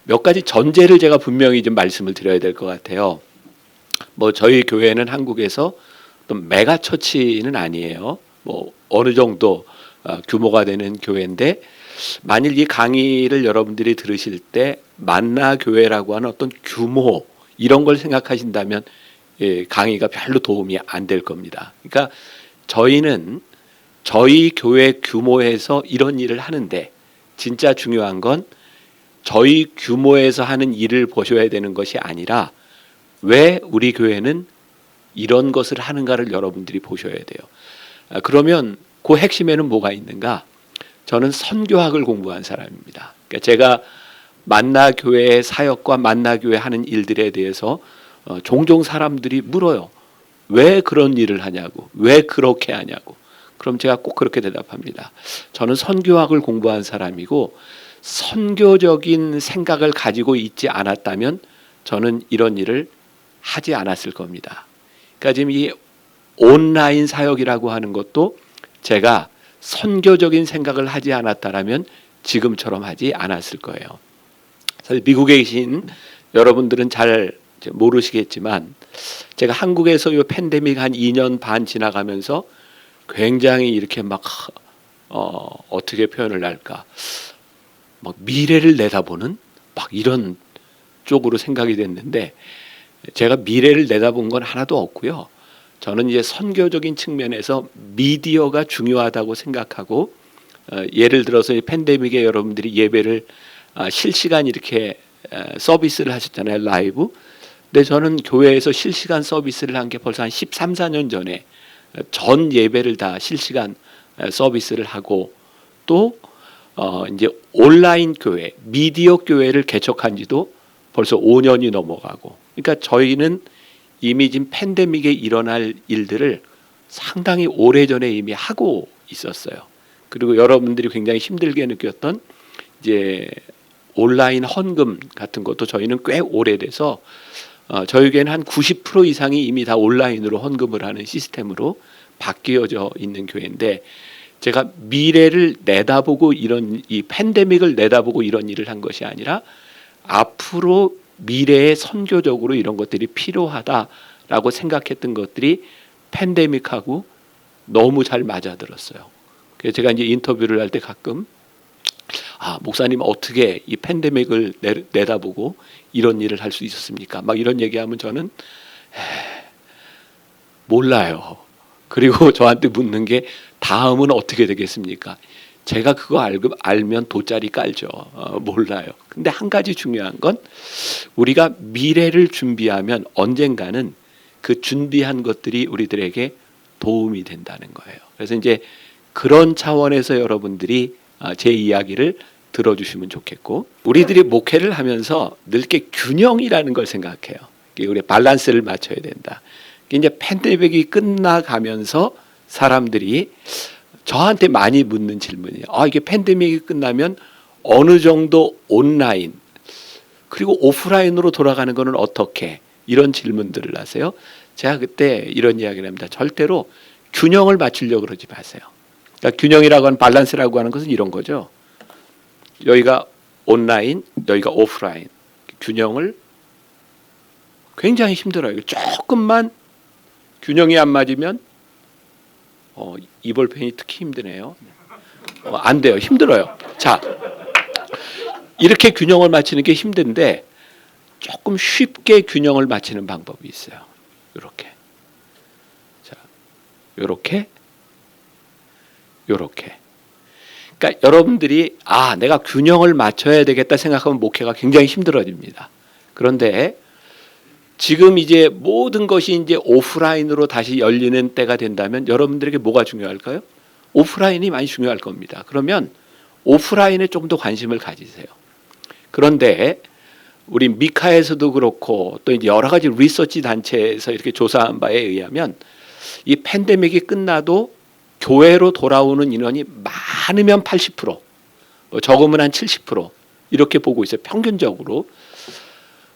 몇 가지 전제를 제가 분명히 좀 말씀을 드려야 될 것 같아요. 뭐 저희 교회는 한국에서 어떤 메가처치는 아니에요. 뭐 어느 정도 규모가 되는 교회인데, 만일 이 강의를 여러분들이 들으실 때 만나 교회라고 하는 어떤 규모 이런 걸 생각하신다면 강의가 별로 도움이 안 될 겁니다. 그러니까 저희는 저희 교회 규모에서 이런 일을 하는데, 진짜 중요한 건 저희 규모에서 하는 일을 보셔야 되는 것이 아니라 왜 우리 교회는 이런 것을 하는가를 여러분들이 보셔야 돼요. 그러면 그 핵심에는 뭐가 있는가? 저는 선교학을 공부한 사람입니다. 그러니까 제가 만나교회의 사역과 만나교회 하는 일들에 대해서 종종 사람들이 물어요. 왜 그런 일을 하냐고, 왜 그렇게 하냐고. 그럼 제가 꼭 그렇게 대답합니다. 저는 선교학을 공부한 사람이고, 선교적인 생각을 가지고 있지 않았다면 저는 이런 일을 하지 않았을 겁니다. 그러니까 지금 이 온라인 사역이라고 하는 것도 제가 선교적인 생각을 하지 않았다라면 지금처럼 하지 않았을 거예요. 사실 미국에 계신 여러분들은 잘 모르시겠지만, 제가 한국에서 이 팬데믹 한 2년 반 지나가면서 굉장히 이렇게 막 어떻게 표현을 할까, 막 미래를 내다보는 막 이런 쪽으로 생각이 됐는데, 제가 미래를 내다본 건 하나도 없고요. 저는 이제 선교적인 측면에서 미디어가 중요하다고 생각하고, 예를 들어서 이 팬데믹에 여러분들이 예배를 실시간 이렇게 서비스를 하셨잖아요, 라이브. 근데 저는 교회에서 실시간 서비스를 한 게 벌써 한 13, 14년 전에 전 예배를 다 실시간 서비스를 하고, 또 이제 온라인 교회, 미디어 교회를 개척한 지도 벌써 5년이 넘어가고, 그러니까 저희는 이미 지금 팬데믹에 일어날 일들을 상당히 오래전에 이미 하고 있었어요. 그리고 여러분들이 굉장히 힘들게 느꼈던 이제 온라인 헌금 같은 것도 저희는 꽤 오래돼서 저희 교회는 한 90% 이상이 이미 다 온라인으로 헌금을 하는 시스템으로 바뀌어져 있는 교회인데, 제가 미래를 내다보고 이 팬데믹을 내다보고 이런 일을 한 것이 아니라 앞으로 미래에 선교적으로 이런 것들이 필요하다라고 생각했던 것들이 팬데믹하고 너무 잘 맞아들었어요. 그래서 제가 이제 인터뷰를 할 때 가끔 목사님 어떻게 이 팬데믹을 내다보고 이런 일을 할 수 있었습니까? 막 이런 얘기하면 저는 몰라요. 그리고 저한테 묻는 게 다음은 어떻게 되겠습니까? 제가 그거 알면 돗자리 깔죠. 몰라요. 근데 한 가지 중요한 건, 우리가 미래를 준비하면 언젠가는 그 준비한 것들이 우리들에게 도움이 된다는 거예요. 그래서 이제 그런 차원에서 여러분들이 제 이야기를 들어주시면 좋겠고, 우리들이 목회를 하면서 늘 이렇게 균형이라는 걸 생각해요. 우리 밸런스를 맞춰야 된다. 이제 팬데믹이 끝나가면서 사람들이 저한테 많이 묻는 질문이에요. 이게 팬데믹이 끝나면 어느 정도 온라인 그리고 오프라인으로 돌아가는 거는 어떻게? 이런 질문들을 하세요. 제가 그때 이런 이야기를 합니다. 절대로 균형을 맞추려고 그러지 마세요. 그러니까 균형이라고 하는, 밸런스라고 하는 것은 이런 거죠. 여기가 온라인, 여기가 오프라인. 균형을 굉장히 힘들어요. 조금만 균형이 안 맞으면 이볼펜이 특히 힘드네요. 안 돼요. 힘들어요. 자, 이렇게 균형을 맞추는 게 힘든데 조금 쉽게 균형을 맞추는 방법이 있어요. 이렇게. 자, 이렇게. 이렇게. 그러니까 여러분들이 내가 균형을 맞춰야 되겠다 생각하면 목회가 굉장히 힘들어집니다. 그런데 지금 이제 모든 것이 이제 오프라인으로 다시 열리는 때가 된다면 여러분들에게 뭐가 중요할까요? 오프라인이 많이 중요할 겁니다. 그러면 오프라인에 좀 더 관심을 가지세요. 그런데 우리 미카에서도 그렇고, 또 이제 여러 가지 리서치 단체에서 이렇게 조사한 바에 의하면, 이 팬데믹이 끝나도 교회로 돌아오는 인원이 많으면 80%, 적으면 한 70% 이렇게 보고 있어요. 평균적으로.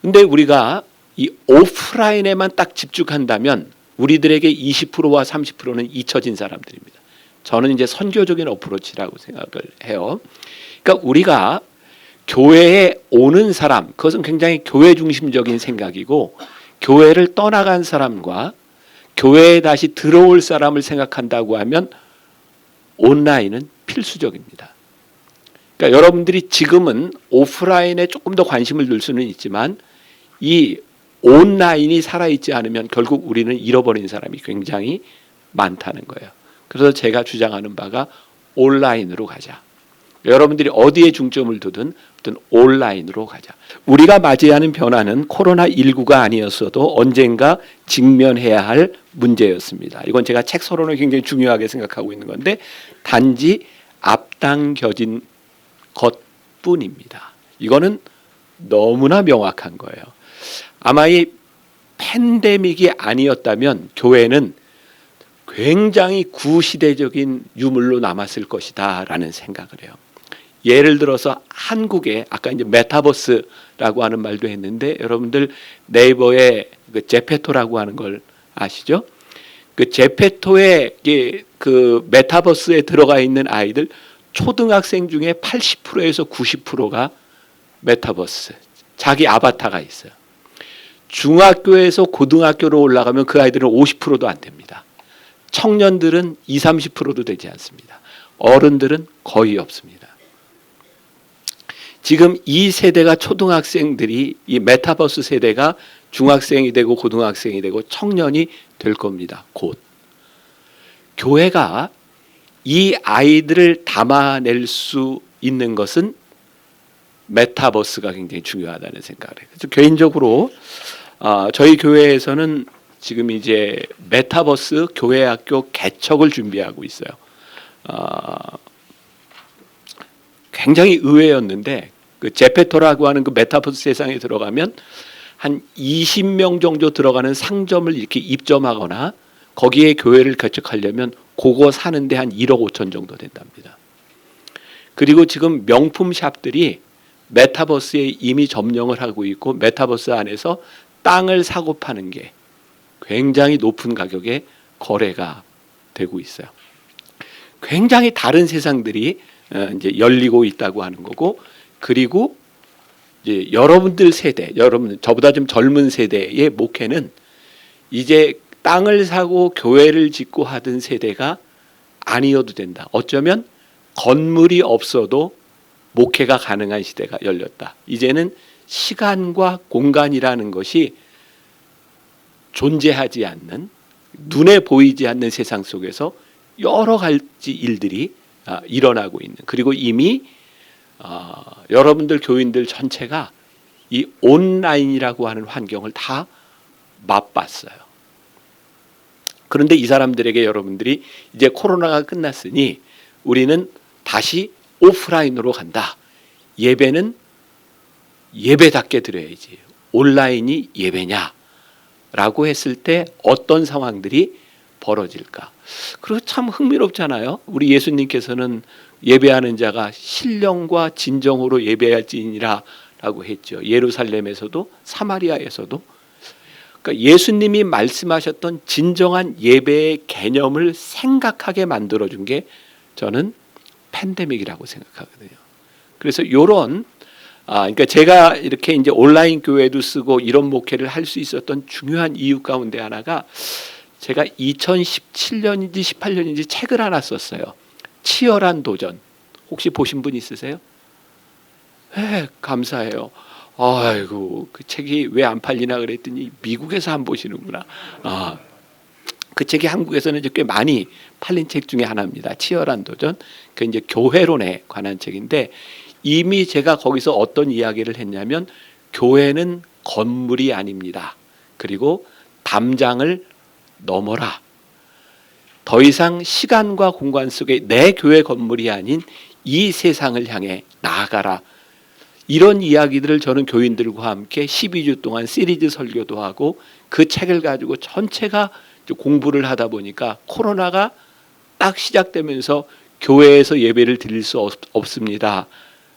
근데 우리가 이 오프라인에만 딱 집중한다면 우리들에게 20%와 30%는 잊혀진 사람들입니다. 저는 이제 선교적인 어프로치라고 생각을 해요. 그러니까 우리가 교회에 오는 사람, 그것은 굉장히 교회 중심적인 생각이고, 교회를 떠나간 사람과 교회에 다시 들어올 사람을 생각한다고 하면 온라인은 필수적입니다. 그러니까 여러분들이 지금은 오프라인에 조금 더 관심을 둘 수는 있지만 이 온라인이 살아있지 않으면 결국 우리는 잃어버린 사람이 굉장히 많다는 거예요. 그래서 제가 주장하는 바가 온라인으로 가자. 여러분들이 어디에 중점을 두든 온라인으로 가자. 우리가 맞이하는 변화는 코로나19가 아니었어도 언젠가 직면해야 할 문제였습니다. 이건 제가 책 서론을 굉장히 중요하게 생각하고 있는 건데 단지 앞당겨진 것뿐입니다. 이거는 너무나 명확한 거예요. 아마 이 팬데믹이 아니었다면 교회는 굉장히 구시대적인 유물로 남았을 것이다 라는 생각을 해요. 예를 들어서 한국에 아까 이제 메타버스라고 하는 말도 했는데 여러분들 네이버에 그 제페토라고 하는 걸 아시죠? 그 제페토의 그 메타버스에 들어가 있는 아이들 초등학생 중에 80%에서 90%가 메타버스 자기 아바타가 있어요. 중학교에서 고등학교로 올라가면 그 아이들은 50%도 안 됩니다. 청년들은 20, 30%도 되지 않습니다. 어른들은 거의 없습니다. 지금 이 세대가 초등학생들이 이 메타버스 세대가 중학생이 되고 고등학생이 되고 청년이 될 겁니다. 곧. 교회가 이 아이들을 담아낼 수 있는 것은 메타버스가 굉장히 중요하다는 생각을 해요. 그래서 개인적으로 저희 교회에서는 지금 이제 메타버스 교회학교 개척을 준비하고 있어요. 굉장히 의외였는데 그 제페토라고 하는 그 메타버스 세상에 들어가면 한 20명 정도 들어가는 상점을 이렇게 입점하거나 거기에 교회를 개척하려면 그거 사는데 한 1억 5천 정도 된답니다. 그리고 지금 명품 샵들이 메타버스에 이미 점령을 하고 있고 메타버스 안에서 땅을 사고 파는 게 굉장히 높은 가격에 거래가 되고 있어요. 굉장히 다른 세상들이 이제 열리고 있다고 하는 거고, 그리고 이제 여러분들 세대, 여러분 저보다 좀 젊은 세대의 목회는 이제 땅을 사고 교회를 짓고 하던 세대가 아니어도 된다. 어쩌면 건물이 없어도 목회가 가능한 시대가 열렸다. 이제는 시간과 공간이라는 것이 존재하지 않는, 눈에 보이지 않는 세상 속에서 여러 가지 일들이 일어나고 있는, 그리고 이미 여러분들 교인들 전체가 이 온라인이라고 하는 환경을 다 맛봤어요. 그런데 이 사람들에게 여러분들이 이제 코로나가 끝났으니 우리는 다시 오프라인으로 간다. 예배는 예배답게 드려야지. 온라인이 예배냐? 라고 했을 때 어떤 상황들이 벌어질까? 그리고 참 흥미롭잖아요. 우리 예수님께서는 예배하는 자가 신령과 진정으로 예배할지니라 라고 했죠. 예루살렘에서도 사마리아에서도. 그러니까 예수님이 말씀하셨던 진정한 예배의 개념을 생각하게 만들어준 게 저는 팬데믹이라고 생각하거든요. 그래서 요런 그러니까 제가 이렇게 이제 온라인 교회도 쓰고 이런 목회를 할 수 있었던 중요한 이유 가운데 하나가 제가 2017년인지 18년인지 책을 하나 썼어요. 치열한 도전. 혹시 보신 분 있으세요? 네, 감사해요. 아이고 그 책이 왜 안 팔리나 그랬더니 미국에서 안 보시는구나. 그 책이 한국에서는 이제 꽤 많이 팔린 책 중에 하나입니다. 치열한 도전. 그 이제 교회론에 관한 책인데 이미 제가 거기서 어떤 이야기를 했냐면 교회는 건물이 아닙니다. 그리고 담장을 넘어라. 더 이상 시간과 공간 속에 내 교회 건물이 아닌 이 세상을 향해 나아가라. 이런 이야기들을 저는 교인들과 함께 12주 동안 시리즈 설교도 하고 그 책을 가지고 전체가 공부를 하다 보니까 코로나가 딱 시작되면서 교회에서 예배를 드릴 수 없습니다.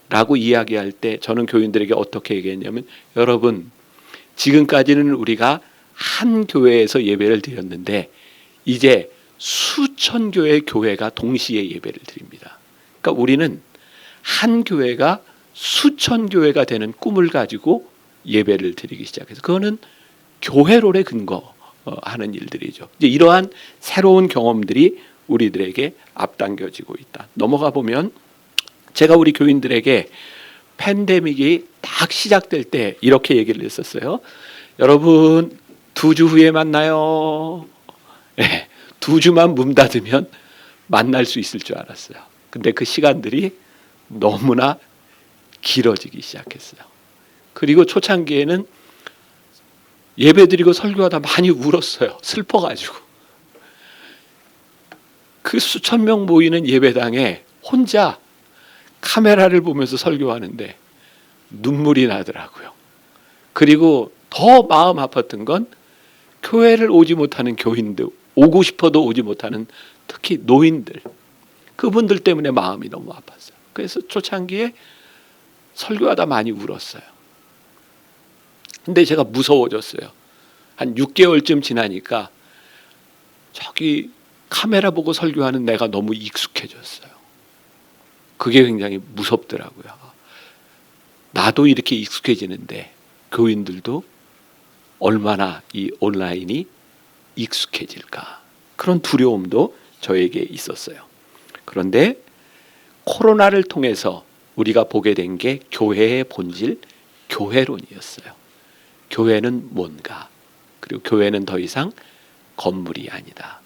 라고 이야기할 때 저는 교인들에게 어떻게 얘기했냐면 여러분 지금까지는 우리가 한 교회에서 예배를 드렸는데 이제 수천 교회의 교회가 동시에 예배를 드립니다. 그러니까 우리는 한 교회가 수천 교회가 되는 꿈을 가지고 예배를 드리기 시작해서 그거는 교회론에 근거하는 일들이죠. 이제 이러한 새로운 경험들이 우리들에게 앞당겨지고 있다. 넘어가 보면 제가 우리 교인들에게 팬데믹이 딱 시작될 때 이렇게 얘기를 했었어요. 여러분 2주 후에 만나요. 네, 2주만 문 닫으면 만날 수 있을 줄 알았어요. 근데 그 시간들이 너무나 길어지기 시작했어요. 그리고 초창기에는 예배드리고 설교하다 많이 울었어요. 슬퍼가지고. 그 수천 명 모이는 예배당에 혼자 카메라를 보면서 설교하는데 눈물이 나더라고요. 그리고 더 마음 아팠던 건 교회를 오지 못하는 교인들, 오고 싶어도 오지 못하는 특히 노인들, 그분들 때문에 마음이 너무 아팠어요. 그래서 초창기에 설교하다 많이 울었어요. 근데 제가 무서워졌어요. 한 6개월쯤 지나니까 저기 카메라 보고 설교하는 내가 너무 익숙해졌어요. 그게 굉장히 무섭더라고요. 나도 이렇게 익숙해지는데 교인들도 얼마나 이 온라인이 익숙해질까, 그런 두려움도 저에게 있었어요. 그런데 코로나를 통해서 우리가 보게 된 게 교회의 본질, 교회론이었어요. 교회는 뭔가, 그리고 교회는 더 이상 건물이 아니다.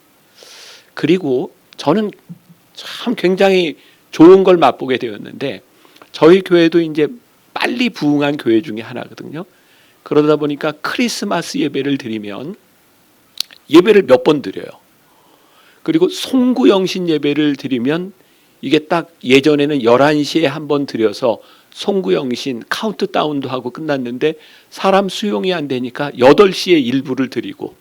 그리고 저는 참 굉장히 좋은 걸 맛보게 되었는데 저희 교회도 이제 빨리 부흥한 교회 중에 하나거든요. 그러다 보니까 크리스마스 예배를 드리면 예배를 몇 번 드려요. 그리고 송구영신 예배를 드리면 이게 딱 예전에는 11시에 한 번 드려서 송구영신 카운트다운도 하고 끝났는데 사람 수용이 안 되니까 8시에 일부를 드리고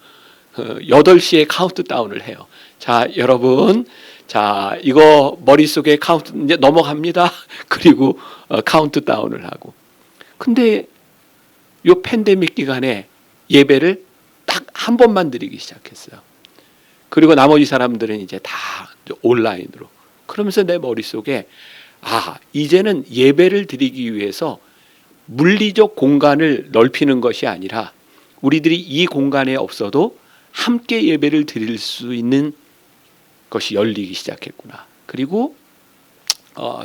8시에 카운트다운을 해요. 자, 여러분, 자, 이거 머릿속에 카운트 이제 넘어갑니다. 그리고 카운트다운을 하고. 근데 요 팬데믹 기간에 예배를 딱 한 번만 드리기 시작했어요. 그리고 나머지 사람들은 이제 다 온라인으로. 그러면서 내 머릿속에 이제는 예배를 드리기 위해서 물리적 공간을 넓히는 것이 아니라 우리들이 이 공간에 없어도 함께 예배를 드릴 수 있는 것이 열리기 시작했구나. 그리고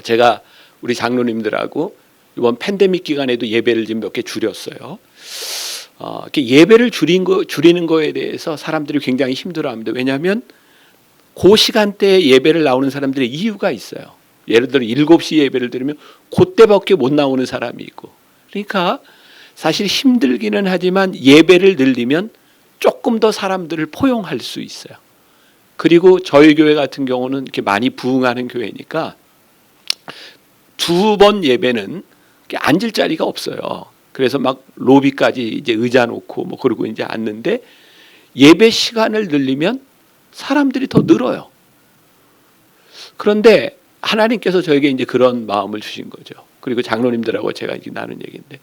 제가 우리 장로님들하고 이번 팬데믹 기간에도 예배를 좀 몇 개 줄였어요. 예배를 줄이는 거에 대해서 사람들이 굉장히 힘들어합니다. 왜냐하면 그 시간대에 예배를 나오는 사람들의 이유가 있어요. 예를 들어 7시 예배를 들으면 그때밖에 못 나오는 사람이 있고. 그러니까 사실 힘들기는 하지만 예배를 늘리면 조금 더 사람들을 포용할 수 있어요. 그리고 저희 교회 같은 경우는 이렇게 많이 부흥하는 교회니까 2번 예배는 앉을 자리가 없어요. 그래서 막 로비까지 이제 의자 놓고 뭐 그러고 이제 앉는데 예배 시간을 늘리면 사람들이 더 늘어요. 그런데 하나님께서 저에게 이제 그런 마음을 주신 거죠. 그리고 장로님들하고 제가 이제 나눈 얘기인데,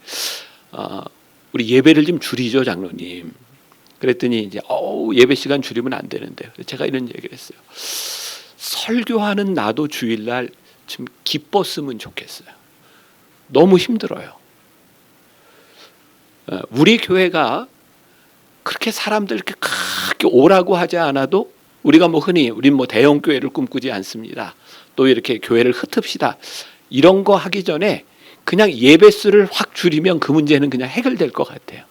우리 예배를 좀 줄이죠, 장로님. 그랬더니 이제 예배 시간 줄이면 안 되는데, 제가 이런 얘기를 했어요. 설교하는 나도 주일날 좀 기뻤으면 좋겠어요. 너무 힘들어요. 우리 교회가 그렇게 사람들 이렇게 크게 오라고 하지 않아도 우리가 뭐 흔히 우린 뭐 대형 교회를 꿈꾸지 않습니다. 또 이렇게 교회를 흩읍시다. 이런 거 하기 전에 그냥 예배 수를 확 줄이면 그 문제는 그냥 해결될 것 같아요.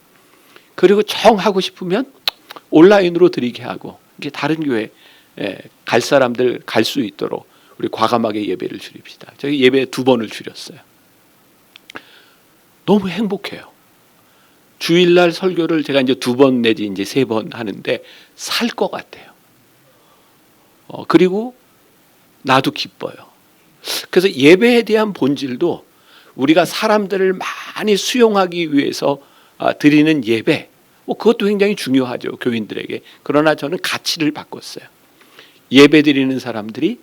그리고 정 하고 싶으면 온라인으로 드리게 하고 이게 다른 교회 갈 사람들 갈 수 있도록 우리 과감하게 예배를 줄입시다. 저희 예배 2번을 줄였어요. 너무 행복해요. 주일날 설교를 제가 이제 2번 내지 이제 3번 하는데 살 것 같아요. 그리고 나도 기뻐요. 그래서 예배에 대한 본질도 우리가 사람들을 많이 수용하기 위해서 드리는 예배, 그것도 굉장히 중요하죠, 교인들에게. 그러나 저는 가치를 바꿨어요. 예배 드리는 사람들이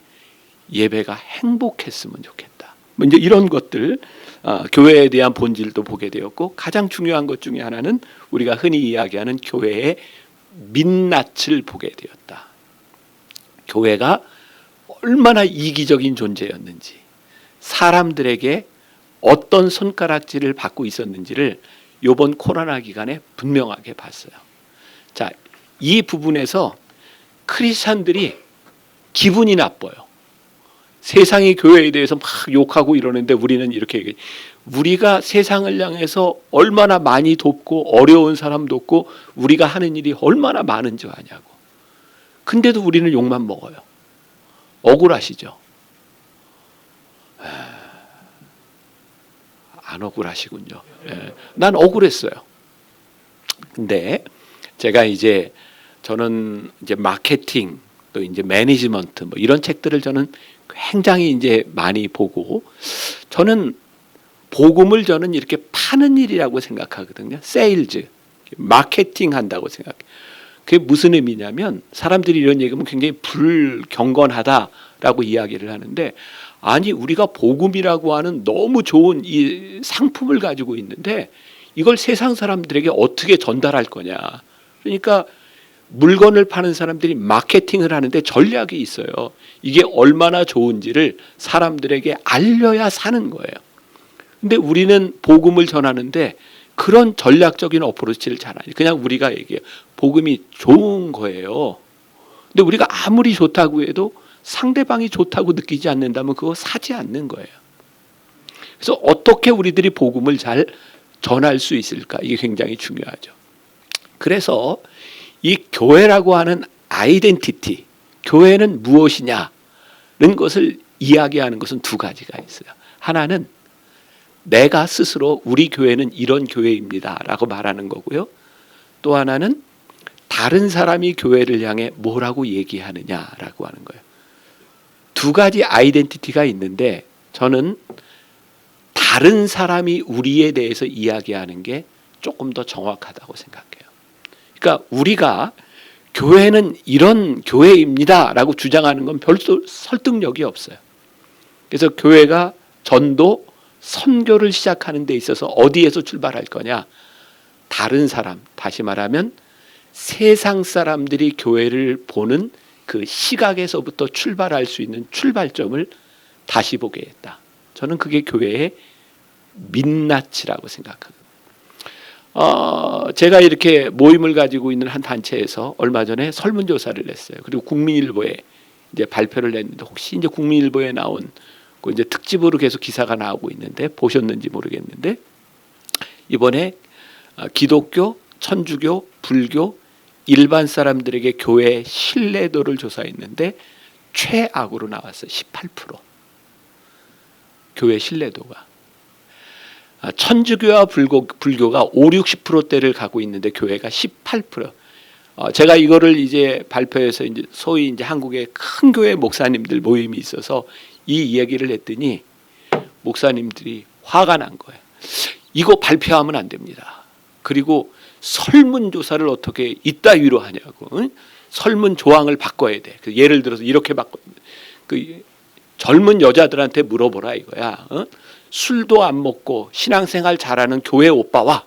예배가 행복했으면 좋겠다. 이제 이런 것들, 교회에 대한 본질도 보게 되었고, 가장 중요한 것 중에 하나는 우리가 흔히 이야기하는 교회의 민낯을 보게 되었다. 교회가 얼마나 이기적인 존재였는지, 사람들에게 어떤 손가락질을 받고 있었는지를 이번 코로나 기간에 분명하게 봤어요. 자, 이 부분에서 크리스찬들이 기분이 나빠요. 세상이 교회에 대해서 막 욕하고 이러는데 우리는 이렇게 얘기해요. 우리가 세상을 향해서 얼마나 많이 돕고 어려운 사람 돕고 우리가 하는 일이 얼마나 많은 줄 아냐고. 근데도 우리는 욕만 먹어요. 억울하시죠? 안 억울하시군요. 난 억울했어요. 근데 제가 이제 저는 이제 마케팅 또 이제 매니지먼트 뭐 이런 책들을 저는 굉장히 이제 많이 보고 저는 복음을 저는 이렇게 파는 일이라고 생각하거든요. 세일즈, 마케팅 한다고 생각해요. 그게 무슨 의미냐면 사람들이 이런 얘기하면 굉장히 불경건하다라고 이야기를 하는데 아니 우리가 복음이라고 하는 너무 좋은 이 상품을 가지고 있는데 이걸 세상 사람들에게 어떻게 전달할 거냐. 그러니까 물건을 파는 사람들이 마케팅을 하는데 전략이 있어요. 이게 얼마나 좋은지를 사람들에게 알려야 사는 거예요. 근데 우리는 복음을 전하는데 그런 전략적인 어프로치를 잘 안 해요. 그냥 우리가 얘기해요. 복음이 좋은 거예요. 근데 우리가 아무리 좋다고 해도 상대방이 좋다고 느끼지 않는다면 그거 사지 않는 거예요. 그래서 어떻게 우리들이 복음을 잘 전할 수 있을까? 이게 굉장히 중요하죠. 그래서 이 교회라고 하는 아이덴티티, 교회는 무엇이냐는 것을 이야기하는 것은 두 가지가 있어요. 하나는 내가 스스로 우리 교회는 이런 교회입니다 라고 말하는 거고요. 또 하나는 다른 사람이 교회를 향해 뭐라고 얘기하느냐라고 하는 거예요. 두 가지 아이덴티티가 있는데 저는 다른 사람이 우리에 대해서 이야기하는 게 조금 더 정확하다고 생각해요. 그러니까 우리가 교회는 이런 교회입니다 라고 주장하는 건 별로 설득력이 없어요. 그래서 교회가 전도, 선교를 시작하는 데 있어서 어디에서 출발할 거냐? 다른 사람, 다시 말하면 세상 사람들이 교회를 보는 그 시각에서부터 출발할 수 있는 출발점을 다시 보게 했다. 저는 그게 교회의 민낯이라고 생각합니다. 제가 이렇게 모임을 가지고 있는 한 단체에서 얼마 전에 설문조사를 냈어요. 그리고 국민일보에 이제 발표를 냈는데 혹시 이제 국민일보에 나온 그 이제 특집으로 계속 기사가 나오고 있는데 보셨는지 모르겠는데 이번에 기독교, 천주교, 불교 일반 사람들에게 교회의 신뢰도를 조사했는데 최악으로 나왔어요. 18%. 교회 신뢰도가. 천주교와 불교가 5, 60%대를 가고 있는데 교회가 18%. 제가 이거를 이제 발표해서 이제 소위 이제 한국의 큰 교회 목사님들 모임이 있어서 이 이야기를 했더니 목사님들이 화가 난 거예요. 이거 발표하면 안 됩니다. 그리고 설문조사를 어떻게 이따위로 하냐고. 응? 설문 조항을 바꿔야 돼. 예를 들어서 이렇게 바꿔. 그 젊은 여자들한테 물어보라 이거야. 어? 술도 안 먹고 신앙생활 잘하는 교회 오빠와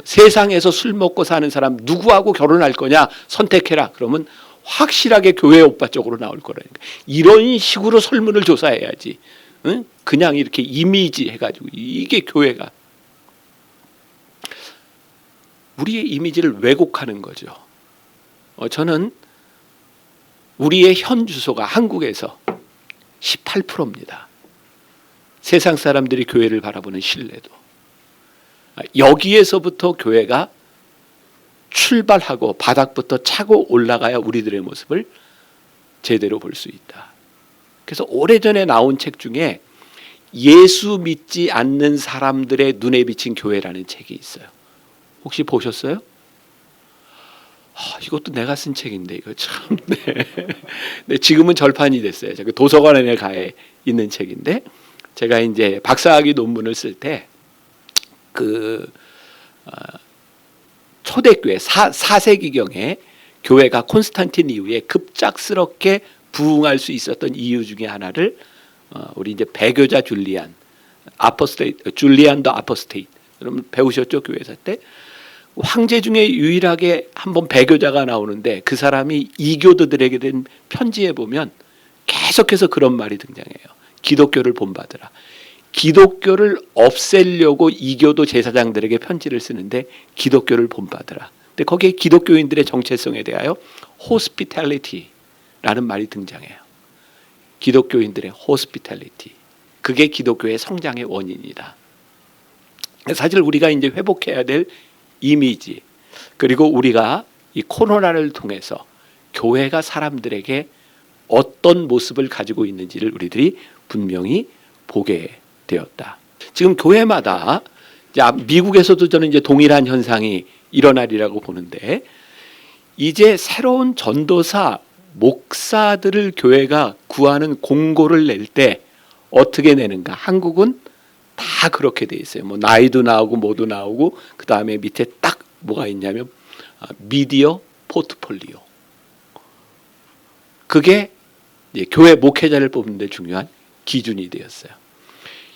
세상에서 술 먹고 사는 사람 누구하고 결혼할 거냐 선택해라. 그러면 확실하게 교회 오빠 쪽으로 나올 거라니까. 이런 식으로 설문을 조사해야지. 응? 그냥 이렇게 이미지 해가지고 이게 교회가 우리의 이미지를 왜곡하는 거죠. 저는 우리의 현 주소가 한국에서 18%입니다. 세상 사람들이 교회를 바라보는 신뢰도. 여기에서부터 교회가 출발하고 바닥부터 차고 올라가야 우리들의 모습을 제대로 볼 수 있다. 그래서 오래전에 나온 책 중에 예수 믿지 않는 사람들의 눈에 비친 교회라는 책이 있어요. 혹시 보셨어요? 이것도 내가 쓴 책인데 이거 참. 네, 지금은 절판이 됐어요. 도서관에 가 있는 책인데 제가 이제 박사학위 논문을 쓸 때 그 초대교회 4세기경에 교회가 콘스탄틴 이후에 급작스럽게 부흥할 수 있었던 이유 중에 하나를 우리 이제 배교자 줄리안 더 아포스테이트 여러분 배우셨죠? 교회사 때 황제 중에 유일하게 한번 배교자가 나오는데 그 사람이 이교도들에게 된 편지에 보면 계속해서 그런 말이 등장해요. 기독교를 본받으라. 기독교를 없애려고 이교도 제사장들에게 편지를 쓰는데 기독교를 본받으라. 근데 거기에 기독교인들의 정체성에 대하여 hospitality라는 말이 등장해요. 기독교인들의 hospitality. 그게 기독교의 성장의 원인이다. 사실 우리가 이제 회복해야 될 이미지, 그리고 우리가 이 코로나를 통해서 교회가 사람들에게 어떤 모습을 가지고 있는지를 우리들이 분명히 보게 되었다. 지금 교회마다 미국에서도 저는 이제 동일한 현상이 일어나리라고 보는데, 이제 새로운 전도사, 목사들을 교회가 구하는 공고를 낼 때 어떻게 내는가? 한국은 다 그렇게 돼 있어요. 뭐 나이도 나오고 뭐도 나오고, 그 다음에 밑에 딱 뭐가 있냐면 미디어 포트폴리오. 그게 이제 교회 목회자를 뽑는 데 중요한 기준이 되었어요.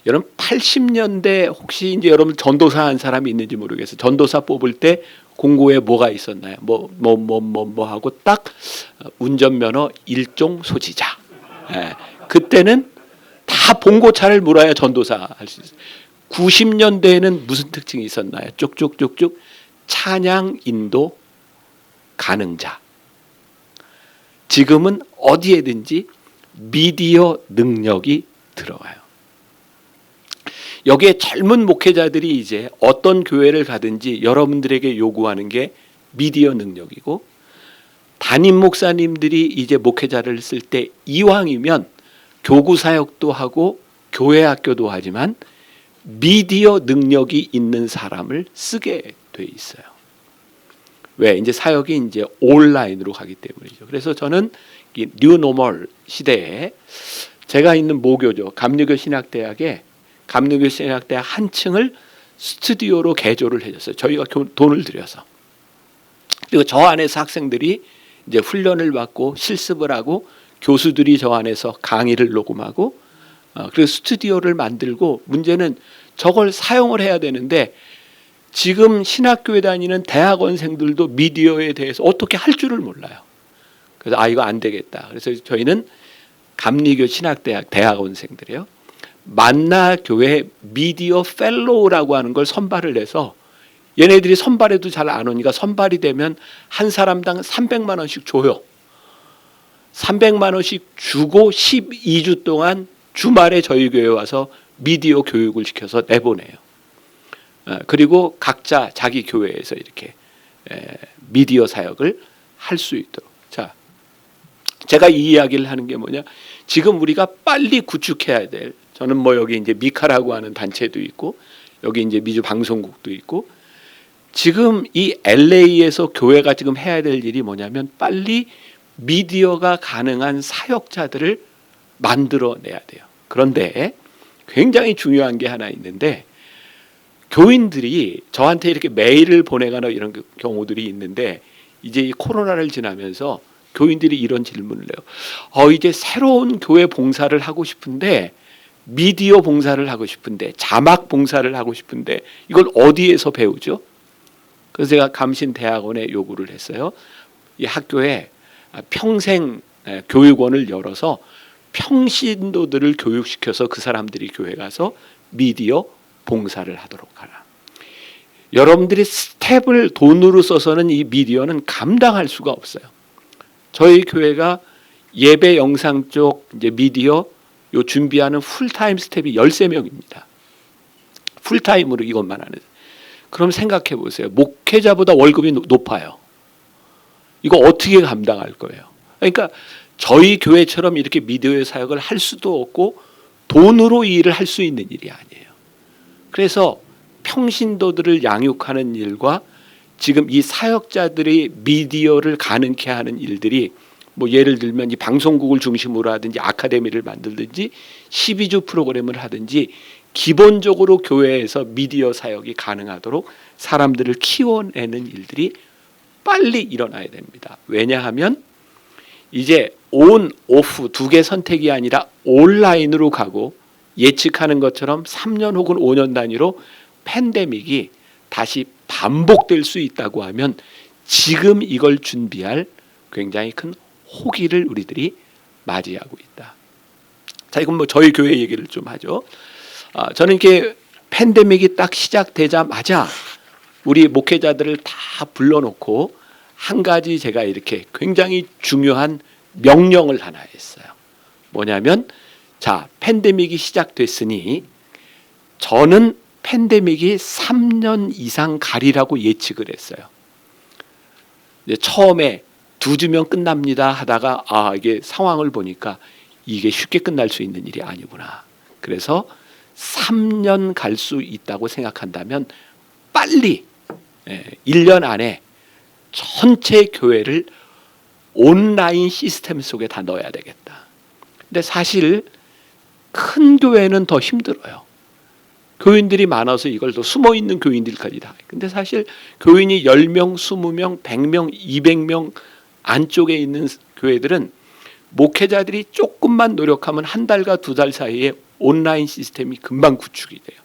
여러분 80년대 혹시 이제 여러분 전도사 한 사람이 있는지 모르겠어요. 전도사 뽑을 때 공고에 뭐가 있었나요? 뭐 하고 딱 운전면허 1종 소지자. 예, 그때는 다 봉고차를 물어야 전도사 할 수 있어요. 90년대에는 무슨 특징이 있었나요? 쭉쭉쭉쭉 찬양 인도 가능자. 지금은 어디에든지 미디어 능력이 들어가요. 여기에 젊은 목회자들이 이제 어떤 교회를 가든지 여러분들에게 요구하는 게 미디어 능력이고, 담임 목사님들이 이제 목회자를 쓸 때 이왕이면 교구 사역도 하고 교회 학교도 하지만 미디어 능력이 있는 사람을 쓰게 돼 있어요. 왜? 이제 사역이 이제 온라인으로 가기 때문이죠. 그래서 저는 이 뉴노멀 시대에 제가 있는 모교죠. 감리교 신학대학에 감리교 신학대학 한 층을 스튜디오로 개조를 해줬어요. 저희가 돈을 들여서. 그리고 저 안에서 학생들이 이제 훈련을 받고 실습을 하고, 교수들이 저 안에서 강의를 녹음하고, 그리고 스튜디오를 만들고, 문제는 저걸 사용을 해야 되는데 지금 신학교에 다니는 대학원생들도 미디어에 대해서 어떻게 할 줄을 몰라요. 그래서 이거 안 되겠다. 그래서 저희는 감리교 신학대학 대학원생들이요, 만나교회 미디어 펠로우라고 하는 걸 선발을 해서, 얘네들이 선발해도 잘 안 오니까 선발이 되면 한 사람당 300만 원씩 줘요. 300만 원씩 주고 12주 동안 주말에 저희 교회에 와서 미디어 교육을 시켜서 내보내요. 그리고 각자 자기 교회에서 이렇게 미디어 사역을 할 수 있도록. 자, 제가 이 이야기를 하는 게 뭐냐? 지금 우리가 빨리 구축해야 될, 저는 뭐 여기 이제 미카라고 하는 단체도 있고, 여기 이제 미주 방송국도 있고, 지금 이 LA에서 교회가 지금 해야 될 일이 뭐냐면 빨리 미디어가 가능한 사역자들을 만들어내야 돼요. 그런데 굉장히 중요한 게 하나 있는데, 교인들이 저한테 이렇게 메일을 보내거나 이런 경우들이 있는데, 이제 이 코로나를 지나면서 교인들이 이런 질문을 해요. 이제 새로운 교회 봉사를 하고 싶은데, 미디어 봉사를 하고 싶은데, 자막 봉사를 하고 싶은데 이걸 어디에서 배우죠? 그래서 제가 감신대학원에 요구를 했어요. 이 학교에 평생 교육원을 열어서 평신도들을 교육시켜서 그 사람들이 교회 가서 미디어 봉사를 하도록 하라. 여러분들이 스텝을 돈으로 써서는 이 미디어는 감당할 수가 없어요. 저희 교회가 예배 영상 쪽 이제 미디어 요 준비하는 풀타임 스텝이 13명입니다. 풀타임으로 이것만 하는. 그럼 생각해 보세요. 목회자보다 월급이 높아요. 이거 어떻게 감당할 거예요? 그러니까 저희 교회처럼 이렇게 미디어의 사역을 할 수도 없고 돈으로 이 일을 할 수 있는 일이 아니에요. 그래서 평신도들을 양육하는 일과 지금 이 사역자들이 미디어를 가능케 하는 일들이, 뭐 예를 들면 이 방송국을 중심으로 하든지 아카데미를 만들든지 12주 프로그램을 하든지, 기본적으로 교회에서 미디어 사역이 가능하도록 사람들을 키워내는 일들이 빨리 일어나야 됩니다. 왜냐하면 이제 온, 오프 두 개 선택이 아니라 온라인으로 가고, 예측하는 것처럼 3년 혹은 5년 단위로 팬데믹이 다시 반복될 수 있다고 하면 지금 이걸 준비할 굉장히 큰 호기를 우리들이 맞이하고 있다. 자, 이건 뭐 저희 교회 얘기를 좀 하죠. 저는 이렇게 팬데믹이 딱 시작되자마자 우리 목회자들을 다 불러놓고 한 가지 제가 이렇게 굉장히 중요한 명령을 하나 했어요. 뭐냐면 자, 팬데믹이 시작됐으니 저는 팬데믹이 3년 이상 가리라고 예측을 했어요. 이제 처음에 2주면 끝납니다 하다가 이게 상황을 보니까 이게 쉽게 끝날 수 있는 일이 아니구나. 그래서 3년 갈 수 있다고 생각한다면 빨리 1년 안에 전체 교회를 온라인 시스템 속에 다 넣어야 되겠다. 근데 사실 큰 교회는 더 힘들어요. 교인들이 많아서 이걸 더 숨어있는 교인들까지 다. 근데 사실 교인이 10명, 20명, 100명, 200명 안쪽에 있는 교회들은 목회자들이 조금만 노력하면 한 달과 2달 사이에 온라인 시스템이 금방 구축이 돼요.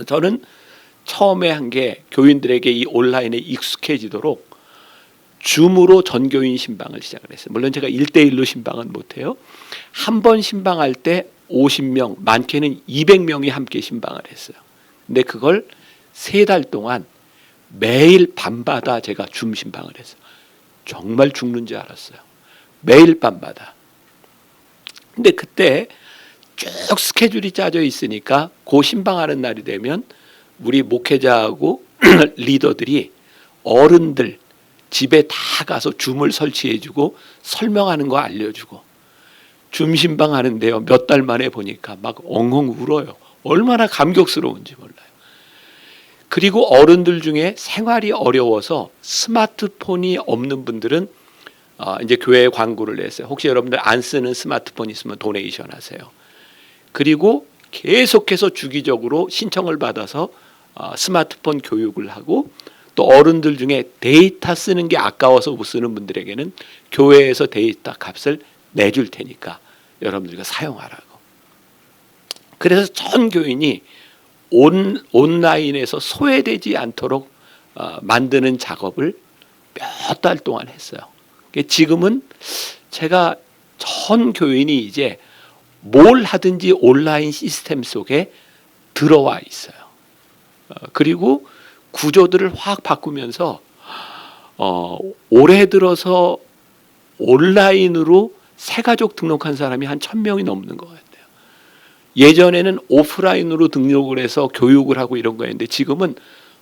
저는 처음에 한 게 교인들에게 이 온라인에 익숙해지도록 줌으로 전교인 신방을 시작을 했어요. 물론 제가 1대1로 신방은 못해요. 한 번 신방할 때 50명, 많게는 200명이 함께 신방을 했어요. 근데 그걸 3달 동안 매일 밤마다 제가 줌 신방을 했어요. 정말 죽는 줄 알았어요. 매일 밤마다. 근데 그때 쭉 스케줄이 짜져 있으니까 그 신방하는 날이 되면 우리 목회자하고 리더들이 어른들 집에 다 가서 줌을 설치해주고 설명하는 거 알려주고 줌 신방하는데요. 몇 달 만에 보니까 막 엉엉 울어요. 얼마나 감격스러운지 몰라요. 그리고 어른들 중에 생활이 어려워서 스마트폰이 없는 분들은 이제 교회에 광고를 냈어요. 혹시 여러분들 안 쓰는 스마트폰 있으면 도네이션 하세요. 그리고 계속해서 주기적으로 신청을 받아서 스마트폰 교육을 하고 또 어른들 중에 데이터 쓰는 게 아까워서 못 쓰는 분들에게는 교회에서 데이터 값을 내줄 테니까 여러분들과 사용하라고. 그래서 전 교인이 온라인에서 소외되지 않도록 만드는 작업을 몇 달 동안 했어요. 지금은 제가 전 교인이 이제 뭘 하든지 온라인 시스템 속에 들어와 있어요. 그리고 구조들을 확 바꾸면서 올해 들어서 온라인으로 새가족 등록한 사람이 한 1,000명이 넘는 것 같아요. 예전에는 오프라인으로 등록을 해서 교육을 하고 이런 거였는데 지금은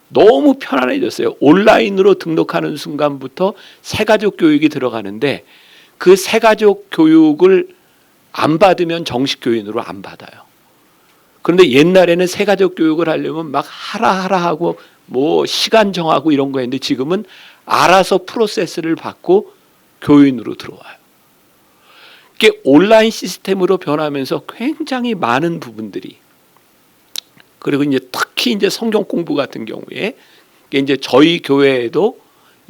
너무 편안해졌어요. 온라인으로 등록하는 순간부터 새가족 교육이 들어가는데 그 새가족 교육을 안 받으면 정식 교인으로 안 받아요. 그런데 옛날에는 새가족 교육을 하려면 막 하라 하고 뭐 시간 정하고 이런 거였는데 지금은 알아서 프로세스를 받고 교인으로 들어와요. 이게 온라인 시스템으로 변하면서 굉장히 많은 부분들이 그리고 이제 특히 이제 성경 공부 같은 경우에 이제 저희 교회에도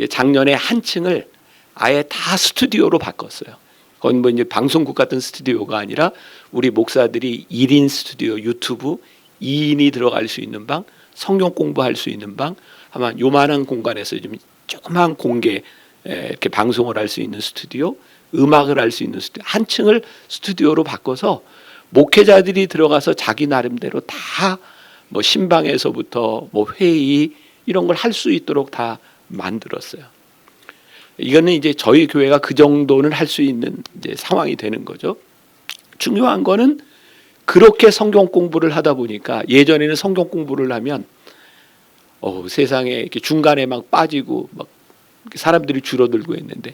작년에 한 층을 아예 다 스튜디오로 바꿨어요. 그건 뭐 이제 방송국 같은 스튜디오가 아니라 우리 목사들이 1인 스튜디오 유튜브 2인이 들어갈 수 있는 방, 성경 공부할 수 있는 방, 아마 요만한 공간에서 좀 조그만 공개 이렇게 방송을 할 수 있는 스튜디오, 음악을 할 수 있는 스튜디오 한 층을 스튜디오로 바꿔서 목회자들이 들어가서 자기 나름대로 다 뭐 신방에서부터 뭐 회의 이런 걸 할 수 있도록 다 만들었어요. 이거는 이제 저희 교회가 그 정도는 할 수 있는 이제 상황이 되는 거죠. 중요한 거는 그렇게 성경 공부를 하다 보니까 예전에는 성경 공부를 하면 세상에 이렇게 중간에 막 빠지고 막 사람들이 줄어들고 했는데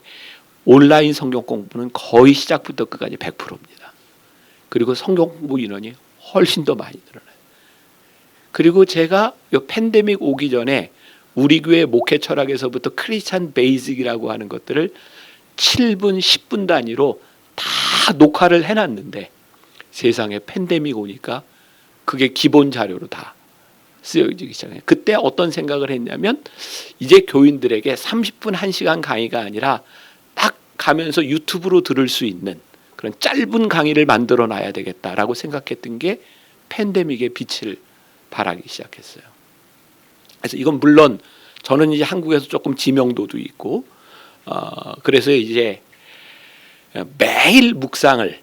온라인 성경 공부는 거의 시작부터 끝까지 100%입니다. 그리고 성경 공부 인원이 훨씬 더 많이 늘어나요. 그리고 제가 이 팬데믹 오기 전에 우리 교회 목회 철학에서부터 크리스찬 베이직이라고 하는 것들을 7분, 10분 단위로 다 녹화를 해놨는데 세상에 팬데믹 오니까 그게 기본 자료로 다 쓰여지기 시작해요. 그때 어떤 생각을 했냐면 이제 교인들에게 30분 1시간 강의가 아니라 딱 가면서 유튜브로 들을 수 있는 그런 짧은 강의를 만들어 놔야 되겠다라고 생각했던 게 팬데믹의 빛을 발하기 시작했어요. 그래서 이건 물론 저는 이제 한국에서 조금 지명도도 있고 그래서 이제 매일 묵상을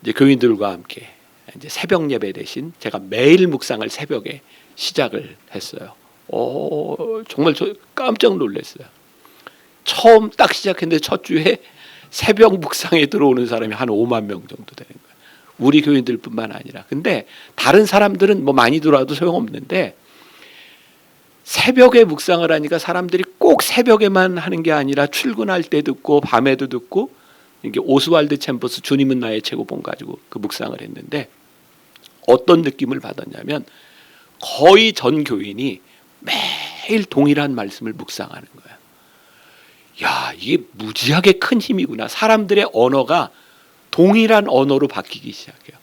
이제 교인들과 함께 이제 새벽 예배 대신 제가 매일 묵상을 새벽에 시작을 했어요. 정말 저 깜짝 놀랐어요. 처음 딱 시작했는데 첫 주에 새벽 묵상에 들어오는 사람이 한 5만 명 정도 되는 거예요. 우리 교인들뿐만 아니라. 근데 다른 사람들은 뭐 많이 들어와도 소용없는데 새벽에 묵상을 하니까 사람들이 꼭 새벽에만 하는 게 아니라 출근할 때 듣고 밤에도 듣고, 이게 오스왈드 챔버스 주님은 나의 최고봉 가지고 그 묵상을 했는데 어떤 느낌을 받았냐면 거의 전 교인이 매일 동일한 말씀을 묵상하는 거예요. 야, 이게 무지하게 큰 힘이구나. 사람들의 언어가 동일한 언어로 바뀌기 시작해요.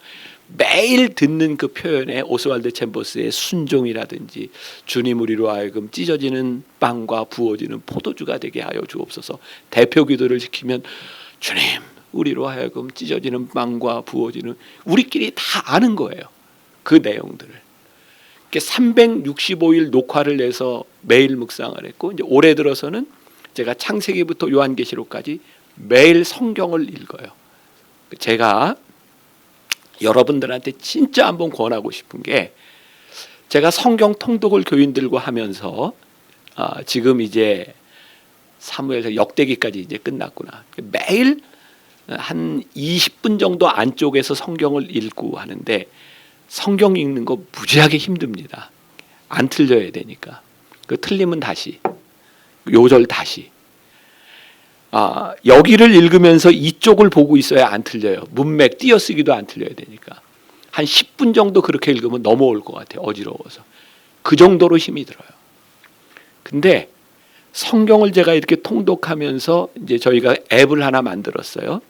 매일 듣는 그 표현에 오스왈드 챔버스의 순종이라든지 주님 우리로 하여금 찢어지는 빵과 부어지는 포도주가 되게 하여 주옵소서. 대표 기도를 지키면 주님 우리로 하여금 찢어지는 빵과 부어지는, 우리끼리 다 아는 거예요. 그 내용들을. 365일 녹화를 내서 매일 묵상을 했고, 이제 올해 들어서는 제가 창세기부터 요한계시록까지 매일 성경을 읽어요. 제가 여러분들한테 진짜 한번 권하고 싶은 게, 제가 성경 통독을 교인들과 하면서 지금 이제 사무엘서 역대기까지 이제 끝났구나. 매일 한 20분 정도 안쪽에서 성경을 읽고 하는데 성경 읽는 거 무지하게 힘듭니다. 안 틀려야 되니까. 그 틀리면 다시, 요절 다시. 여기를 읽으면서 이쪽을 보고 있어야 안 틀려요. 문맥 띄어쓰기도 안 틀려야 되니까. 한 10분 정도 그렇게 읽으면 넘어올 것 같아요. 어지러워서. 그 정도로 힘이 들어요. 근데 성경을 제가 이렇게 통독하면서 이제 저희가 앱을 하나 만들었어요.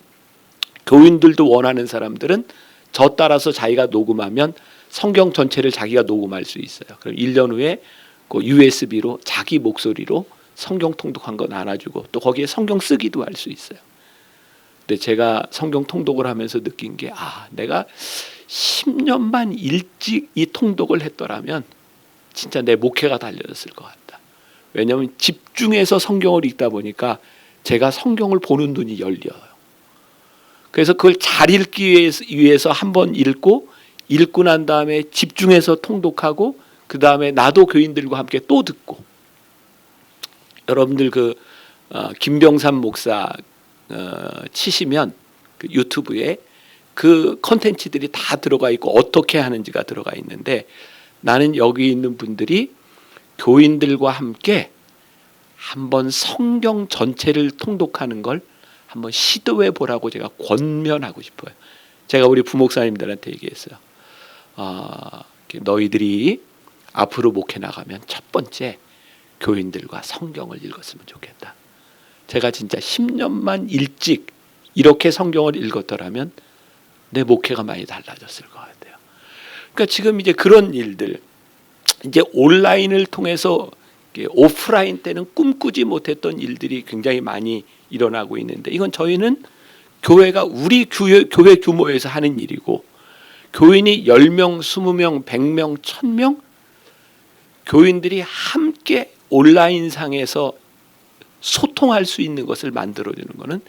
교인들도 원하는 사람들은 저 따라서 자기가 녹음하면 성경 전체를 자기가 녹음할 수 있어요. 그럼 1년 후에 그 USB로 자기 목소리로 성경 통독한 거 나눠주고 또 거기에 성경 쓰기도 할 수 있어요. 근데 제가 성경 통독을 하면서 느낀 게, 내가 10년만 일찍 이 통독을 했더라면 진짜 내 목회가 달려졌을 것 같다. 왜냐하면 집중해서 성경을 읽다 보니까 제가 성경을 보는 눈이 열려요. 그래서 그걸 잘 읽기 위해서 한번 읽고 난 다음에 집중해서 통독하고, 그 다음에 나도 교인들과 함께 또 듣고. 여러분들 김병삼 목사 치시면 그 유튜브에 그 컨텐츠들이 다 들어가 있고 어떻게 하는지가 들어가 있는데, 나는 여기 있는 분들이 교인들과 함께 한번 성경 전체를 통독하는 걸 한번 시도해 보라고 제가 권면하고 싶어요. 제가 우리 부목사님들한테 얘기했어요. 너희들이 앞으로 목회 나가면 첫 번째 교인들과 성경을 읽었으면 좋겠다. 제가 진짜 10년만 일찍 이렇게 성경을 읽었더라면 내 목회가 많이 달라졌을 것 같아요. 그러니까 지금 이제 그런 일들, 이제 온라인을 통해서 오프라인 때는 꿈꾸지 못했던 일들이 굉장히 많이 일어나고 있는데, 이건 저희는 교회가 우리 교회 규모에서 하는 일이고, 교인이 10명, 20명, 100명, 1000명 교인들이 함께 온라인상에서 소통할 수 있는 것을 만들어주는 것은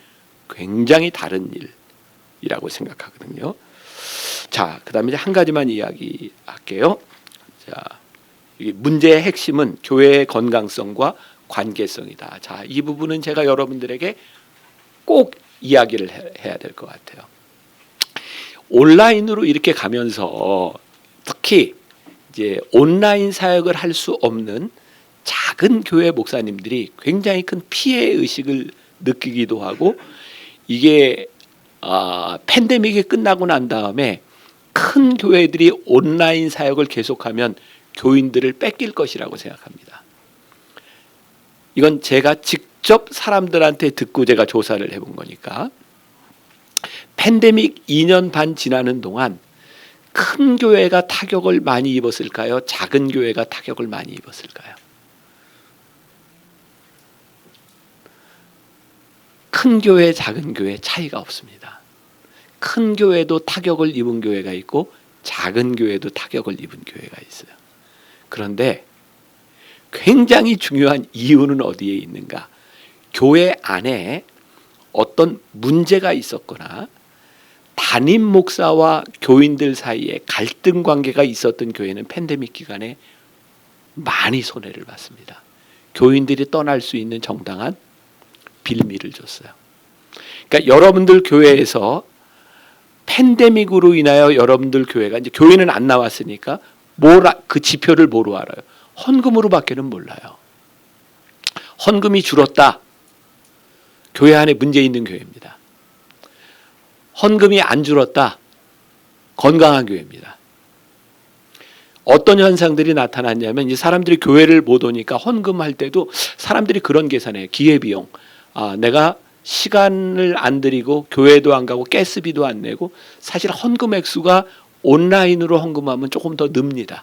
굉장히 다른 일이라고 생각하거든요. 자, 그 다음에 이제 한 가지만 이야기할게요. 자, 문제의 핵심은 교회의 건강성과 관계성이다. 자, 이 부분은 제가 여러분들에게 꼭 이야기를 해야 될 것 같아요. 온라인으로 이렇게 가면서 특히 이제 온라인 사역을 할 수 없는 작은 교회 목사님들이 굉장히 큰 피해 의식을 느끼기도 하고, 이게 팬데믹이 끝나고 난 다음에 큰 교회들이 온라인 사역을 계속하면 교인들을 뺏길 것이라고 생각합니다. 이건 제가 직접 사람들한테 듣고 제가 조사를 해본 거니까. 팬데믹 2년 반 지나는 동안 큰 교회가 타격을 많이 입었을까요? 작은 교회가 타격을 많이 입었을까요? 큰 교회, 작은 교회 차이가 없습니다. 큰 교회도 타격을 입은 교회가 있고 작은 교회도 타격을 입은 교회가 있어요. 그런데 굉장히 중요한 이유는 어디에 있는가? 교회 안에 어떤 문제가 있었거나 담임 목사와 교인들 사이에 갈등 관계가 있었던 교회는 팬데믹 기간에 많이 손해를 봤습니다. 교인들이 떠날 수 있는 정당한 빌미를 줬어요. 그러니까 여러분들 교회에서 팬데믹으로 인하여 여러분들 교회가 이제 교회는 안 나왔으니까 그 지표를 뭐로 알아요? 헌금으로밖에는 몰라요. 헌금이 줄었다. 교회 안에 문제 있는 교회입니다. 헌금이 안 줄었다. 건강한 교회입니다. 어떤 현상들이 나타났냐면 이제 사람들이 교회를 못 오니까 헌금할 때도 사람들이 그런 계산해요. 기회비용. 내가 시간을 안 들이고 교회도 안 가고 가스비도 안 내고 사실 헌금 액수가 온라인으로 헌금하면 조금 더 늡니다.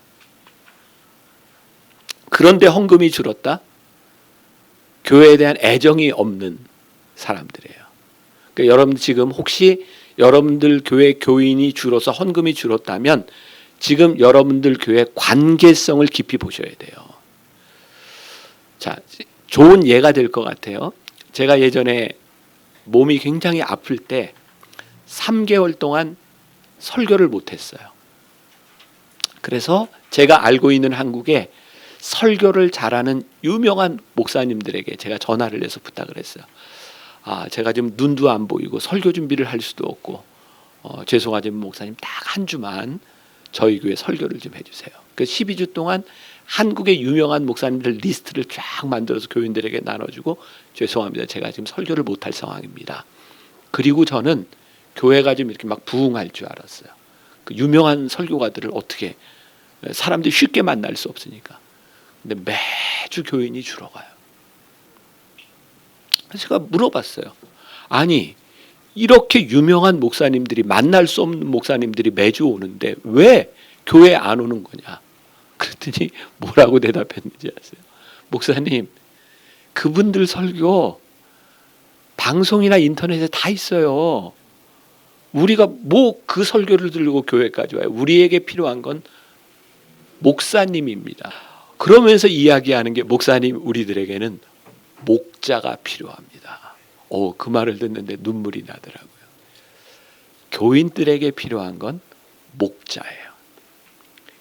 그런데 헌금이 줄었다? 교회에 대한 애정이 없는 사람들이에요. 그러니까 여러분 지금 혹시 여러분들 교회 교인이 줄어서 헌금이 줄었다면 지금 여러분들 교회 관계성을 깊이 보셔야 돼요. 자, 좋은 예가 될 것 같아요. 제가 예전에 몸이 굉장히 아플 때 3개월 동안 설교를 못했어요. 그래서 제가 알고 있는 한국에 설교를 잘하는 유명한 목사님들에게 제가 전화를 해서 부탁을 했어요. 제가 지금 눈도 안 보이고 설교 준비를 할 수도 없고 죄송하지만 목사님 딱 한 주만 저희 교회 설교를 좀 해주세요. 그 12주 동안 한국의 유명한 목사님들 리스트를 쫙 만들어서 교인들에게 나눠주고 죄송합니다. 제가 지금 설교를 못할 상황입니다. 그리고 저는 교회가 좀 이렇게 막 부흥할 줄 알았어요. 그 유명한 설교가들을 어떻게 사람들이 쉽게 만날 수 없으니까. 근데 매주 교인이 줄어가요. 제가 물어봤어요. 아니 이렇게 유명한 목사님들이 만날 수 없는 목사님들이 매주 오는데 왜 교회 안 오는 거냐. 그랬더니 뭐라고 대답했는지 아세요? 목사님 그분들 설교 방송이나 인터넷에 다 있어요. 우리가 뭐 그 설교를 들고 교회까지 와요. 우리에게 필요한 건 목사님입니다. 그러면서 이야기하는 게 목사님 우리들에게는 목자가 필요합니다. 그 말을 듣는데 눈물이 나더라고요. 교인들에게 필요한 건 목자예요.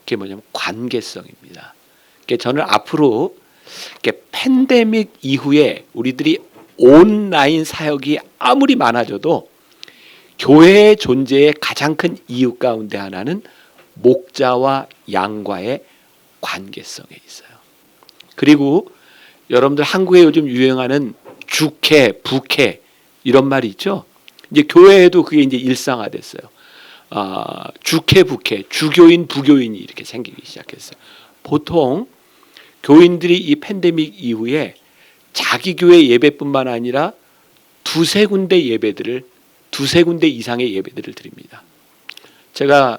그게 뭐냐면 관계성입니다. 저는 앞으로 팬데믹 이후에 우리들이 온라인 사역이 아무리 많아져도 교회의 존재의 가장 큰 이유 가운데 하나는 목자와 양과의 관계성에 있어요. 그리고 여러분들 한국에 요즘 유행하는 주캐, 부캐 이런 말이 있죠. 이제 교회에도 그게 이제 일상화됐어요. 주캐, 부캐, 주교인, 부교인이 이렇게 생기기 시작했어요. 보통 교인들이 이 팬데믹 이후에 자기 교회 예배뿐만 아니라 두세 군데 이상의 예배들을 드립니다. 제가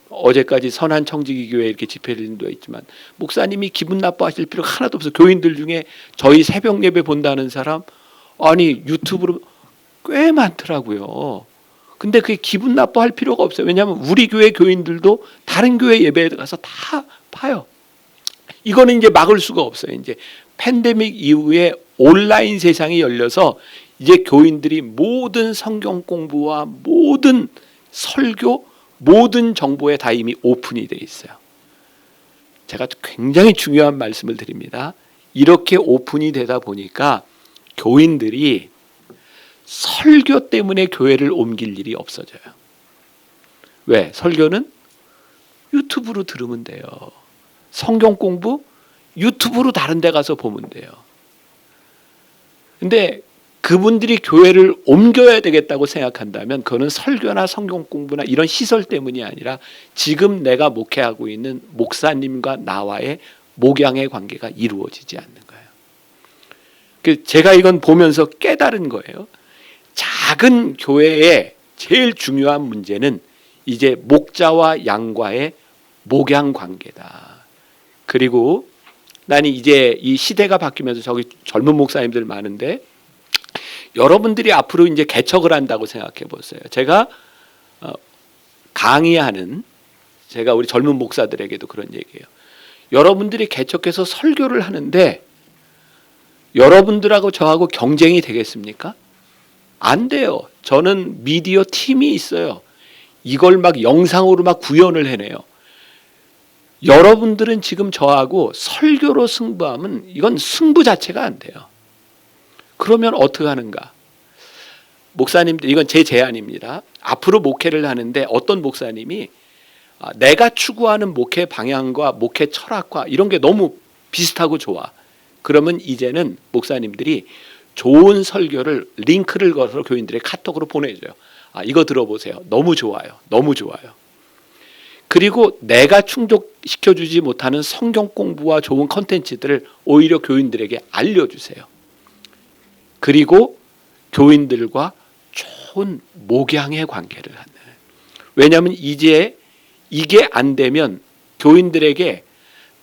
어제까지 선한 청지기 교회 이렇게 집회를 인도했지만 목사님이 기분 나빠하실 필요가 하나도 없어요. 교인들 중에 저희 새벽 예배 본다는 사람 아니 유튜브로 꽤 많더라고요. 근데 그게 기분 나빠할 필요가 없어요. 왜냐하면 우리 교회 교인들도 다른 교회 예배에 가서 다 봐요. 이거는 이제 막을 수가 없어요. 이제 팬데믹 이후에 온라인 세상이 열려서 이제 교인들이 모든 성경 공부와 모든 설교, 모든 정보에 다 이미 오픈이 돼 있어요. 제가 굉장히 중요한 말씀을 드립니다. 이렇게 오픈이 되다 보니까 교인들이 설교 때문에 교회를 옮길 일이 없어져요. 왜? 설교는 유튜브로 들으면 돼요. 성경 공부 유튜브로 다른 데 가서 보면 돼요. 근데 그분들이 교회를 옮겨야 되겠다고 생각한다면 그거는 설교나 성경 공부나 이런 시설 때문이 아니라 지금 내가 목회하고 있는 목사님과 나와의 목양의 관계가 이루어지지 않는 거예요. 제가 이건 보면서 깨달은 거예요. 작은 교회의 제일 중요한 문제는 이제 목자와 양과의 목양 관계다. 그리고 나는 이제 이 시대가 바뀌면서 저기 젊은 목사님들 많은데 여러분들이 앞으로 이제 개척을 한다고 생각해 보세요. 제가 강의하는 제가 우리 젊은 목사들에게도 그런 얘기예요. 여러분들이 개척해서 설교를 하는데 여러분들하고 저하고 경쟁이 되겠습니까? 안 돼요. 저는 미디어 팀이 있어요. 이걸 막 영상으로 막 구현을 해내요. 여러분들은 지금 저하고 설교로 승부하면 이건 승부 자체가 안 돼요. 그러면 어떻게 하는가? 목사님들, 이건 제 제안입니다. 앞으로 목회를 하는데 어떤 목사님이 내가 추구하는 목회 방향과 목회 철학과 이런 게 너무 비슷하고 좋아. 그러면 이제는 목사님들이 좋은 설교를 링크를 걸어서 교인들의 카톡으로 보내줘요. 이거 들어보세요. 너무 좋아요. 너무 좋아요. 그리고 내가 충족시켜주지 못하는 성경 공부와 좋은 컨텐츠들을 오히려 교인들에게 알려주세요. 그리고 교인들과 좋은 목양의 관계를 하는. 왜냐하면 이제 이게 안 되면 교인들에게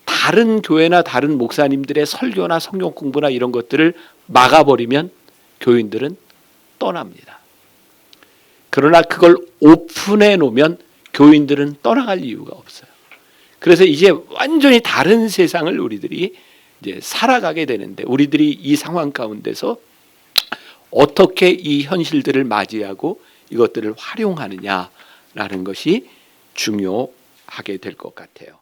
다른 교회나 다른 목사님들의 설교나 성경 공부나 이런 것들을 막아버리면 교인들은 떠납니다. 그러나 그걸 오픈해 놓으면 교인들은 떠나갈 이유가 없어요. 그래서 이제 완전히 다른 세상을 우리들이 이제 살아가게 되는데, 우리들이 이 상황 가운데서 어떻게 이 현실들을 맞이하고 이것들을 활용하느냐라는 것이 중요하게 될 것 같아요.